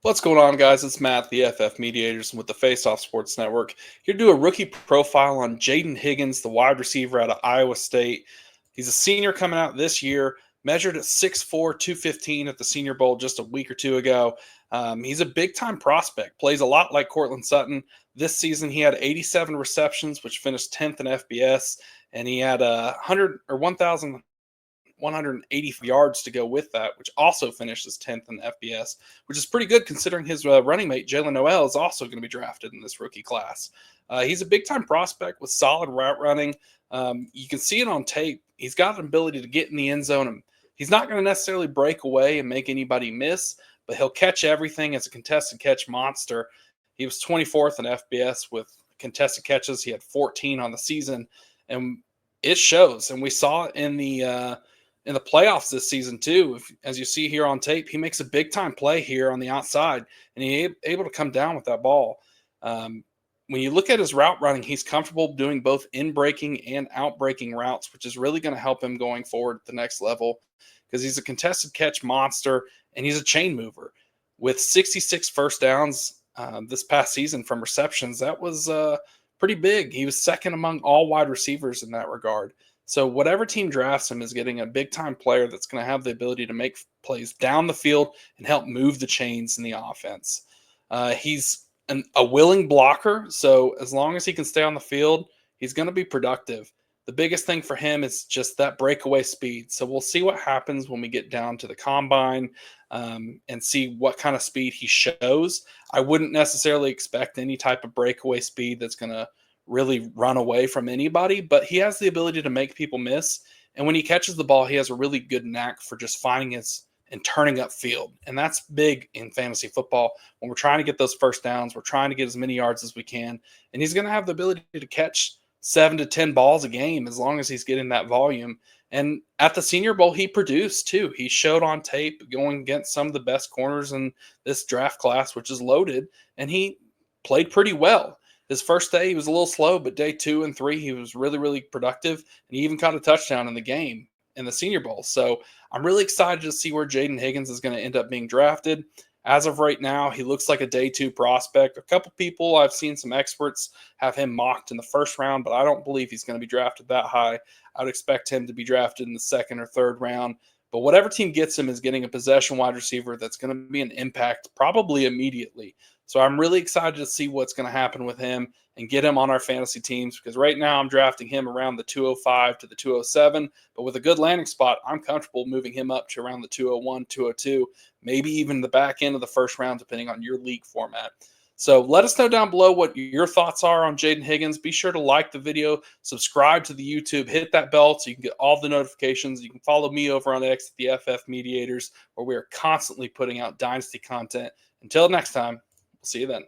What's going on, guys? It's Matt, the FF Mediators, with the Face Off Sports Network. Here to do a rookie profile on Jayden Higgins, the wide receiver out of Iowa State. He's a senior coming out this year, measured at 6'4", 215 at the Senior Bowl just a week or two ago. He's a big-time prospect, plays a lot like Cortland Sutton. This season, he had 87 receptions, which finished 10th in FBS, and he had 100 or 1,000 180 yards to go with that, which also finishes 10th in the FBS, which is pretty good considering his running mate, Jalen Noel, is also going to be drafted in this rookie class. He's a big-time prospect with solid route running. You can see it on tape. He's got an ability to get in the end zone. And he's not going to necessarily break away and make anybody miss, but he'll catch everything as a contested catch monster. He was 24th in FBS with contested catches. He had 14 on the season, and it shows. And we saw it in the playoffs this season too. As you see here on tape, he makes a big time play here on the outside, and he's able to come down with that ball. When you look at his route running, he's comfortable doing both in breaking and out breaking routes, which is really going to help him going forward at the next level because he's a contested catch monster and he's a chain mover. With 66 first downs this past season from receptions, that was pretty big. He was second among all wide receivers in that regard. So whatever team drafts him is getting a big-time player that's going to have the ability to make plays down the field and help move the chains in the offense. He's a willing blocker, so as long as he can stay on the field, he's going to be productive. The biggest thing for him is just that breakaway speed. So we'll see what happens when we get down to the combine and see what kind of speed he shows. I wouldn't necessarily expect any type of breakaway speed that's going to really run away from anybody, but he has the ability to make people miss. And when he catches the ball, he has a really good knack for just finding his and turning upfield. And that's big in fantasy football. When we're trying to get those first downs, we're trying to get as many yards as we can. And he's going to have the ability to catch 7 to 10 balls a game as long as he's getting that volume. And at the Senior Bowl, he produced too. He showed on tape going against some of the best corners in this draft class, which is loaded, and he played pretty well. His first day, he was a little slow, but day 2 and 3, he was really, really productive. And he even caught a touchdown in the game in the Senior Bowl. So I'm really excited to see where Jayden Higgins is going to end up being drafted. As of right now, he looks like a day 2 prospect. A couple people, I've seen some experts have him mocked in the first round, but I don't believe he's going to be drafted that high. I would expect him to be drafted in the second or third round. But whatever team gets him is getting a possession wide receiver that's going to be an impact probably immediately. So I'm really excited to see what's going to happen with him and get him on our fantasy teams because right now I'm drafting him around the 205 to the 207. But with a good landing spot, I'm comfortable moving him up to around the 201, 202, maybe even the back end of the first round, depending on your league format. So let us know down below what your thoughts are on Jayden Higgins. Be sure to like the video, subscribe to the YouTube, hit that bell so you can get all the notifications. You can follow me over on X at the FF Mediators, where we are constantly putting out Dynasty content. Until next time, we'll see you then.